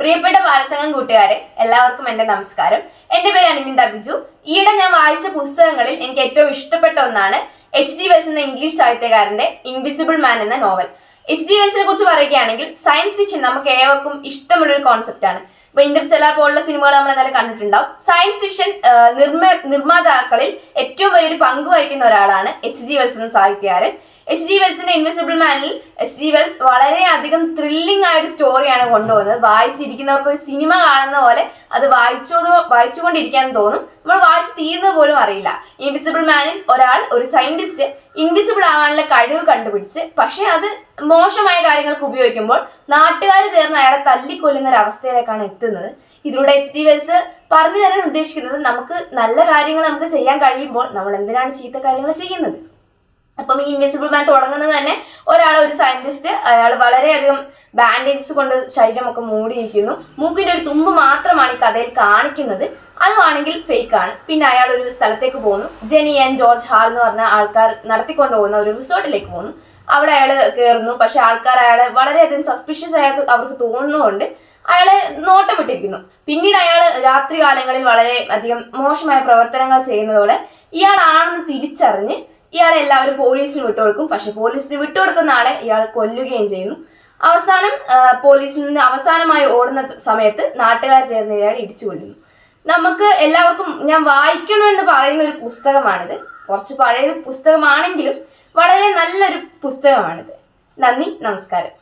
പ്രിയപ്പെട്ട ബാലസംഘം കൂട്ടുകാരെ, എല്ലാവർക്കും എൻ്റെ നമസ്കാരം. എൻ്റെ പേര് അനിമിന്ദ ബിജു. ഈയിടെ ഞാൻ വായിച്ച പുസ്തകങ്ങളിൽ എനിക്ക് ഏറ്റവും ഇഷ്ടപ്പെട്ട ഒന്നാണ് H.G. വെൽസ് എന്ന ഇംഗ്ലീഷ് സാഹിത്യകാരന്റെ ഇൻവിസിബിൾ മാൻ എന്ന നോവൽ. H.G. വെൽസിനെ കുറിച്ച് പറയുകയാണെങ്കിൽ സയൻസ് ഫിക്ഷൻ നമുക്ക് ഏവർക്കും ഇഷ്ടമുള്ളൊരു കോൺസെപ്റ്റ് ആണ്. ഇപ്പൊ ഇന്റർസ്റ്റെല്ലാർ പോലുള്ള സിനിമകൾ നമ്മൾ എന്തായാലും കണ്ടിട്ടുണ്ടാവും. സയൻസ് ഫിക്ഷൻ നിർമ്മാതാക്കളിൽ ഏറ്റവും വലിയൊരു പങ്ക് വഹിക്കുന്ന ഒരാളാണ് H.G. വെൽസ് എന്ന സാഹിത്യകാരൻ. H.G. വെൽസിന്റെ ഇൻവിസിബിൾ മാനിൽ H.G. വെൽസ് വളരെയധികം ത്രില്ലിംഗ് ആയ ഒരു സ്റ്റോറിയാണ് കൊണ്ടുപോകുന്നത്. വായിച്ചിരിക്കുന്നവർക്ക് ഒരു സിനിമ കാണുന്ന പോലെ അത് വായിച്ചുകൊണ്ടിരിക്കാൻ തോന്നും. നമ്മൾ വായിച്ച് തീർന്നത് പോലും അറിയില്ല. ഇൻവിസിബിൾ മാനിൽ ഒരു സയന്റിസ്റ്റ് ഇൻവിസിബിൾ ആവാനുള്ള കഴിവ് കണ്ടുപിടിച്ച്, പക്ഷെ അത് മോശമായ കാര്യങ്ങൾക്ക് ഉപയോഗിക്കുമ്പോൾ നാട്ടുകാർ ചേർന്ന് അയാളെ തല്ലിക്കൊല്ലുന്ന ഒരു അവസ്ഥയിലേക്കാണ് എത്തുന്നത്. ഇതിലൂടെ H.G. വെൽസ് പറഞ്ഞു തരാൻ ഉദ്ദേശിക്കുന്നത്, നമുക്ക് നല്ല കാര്യങ്ങൾ നമുക്ക് ചെയ്യാൻ കഴിയുമ്പോൾ നമ്മൾ എന്തിനാണ് ചീത്ത കാര്യങ്ങൾ ചെയ്യുന്നത്. അപ്പം ഈ ഇൻവിസിബിൾ മാൻ തുടങ്ങുന്നത് തന്നെ ഒരു സയന്റിസ്റ്റ്, അയാൾ വളരെയധികം ബാൻഡേജസ് കൊണ്ട് ശരീരമൊക്കെ മൂടിയിരിക്കുന്നു. മൂക്കിന്റെ ഒരു തുമ്പ് മാത്രമാണ് ഈ കഥയിൽ കാണിക്കുന്നത്. അതുവാണെങ്കിൽ ഫേക്ക് ആണ്. പിന്നെ അയാൾ ഒരു സ്ഥലത്തേക്ക് പോകുന്നു. ജെനി ആൻഡ് ജോർജ് ഹാൾ എന്ന് പറഞ്ഞ ആൾക്കാർ നടത്തിക്കൊണ്ടു പോകുന്ന ഒരു റിസോർട്ടിലേക്ക് പോകുന്നു. അവിടെ അയാൾ കയറുന്നു. പക്ഷെ ആൾക്കാർ അയാളെ വളരെയധികം സസ്പിഷ്യസ് ആയി അവർക്ക് തോന്നുന്നതുകൊണ്ട് അയാളെ നോട്ടം വിട്ടിരിക്കുന്നു. പിന്നീട് അയാൾ രാത്രി കാലങ്ങളിൽ വളരെ അധികം മോശമായ പ്രവർത്തനങ്ങൾ ചെയ്യുന്നതോടെ ഇയാളാണെന്ന് തിരിച്ചറിഞ്ഞ് ഇയാളെ എല്ലാവരും പോലീസിന് വിട്ടുകൊടുക്കും. പക്ഷെ പോലീസിന് വിട്ടുകൊടുക്കുന്ന ആളെ ഇയാൾ കൊല്ലുകയും ചെയ്യുന്നു. പോലീസിൽ നിന്ന് അവസാനമായി ഓടുന്ന സമയത്ത് നാട്ടുകാർ ചേർന്ന് ഇയാൾ ഇടിച്ചു കൊല്ലുന്നു. നമുക്ക് എല്ലാവർക്കും ഞാൻ വായിക്കണമെന്ന് പറയുന്ന ഒരു പുസ്തകമാണിത്. കുറച്ച് പഴയ പുസ്തകമാണെങ്കിലും വളരെ നല്ലൊരു പുസ്തകമാണിത്. നന്ദി, നമസ്കാരം.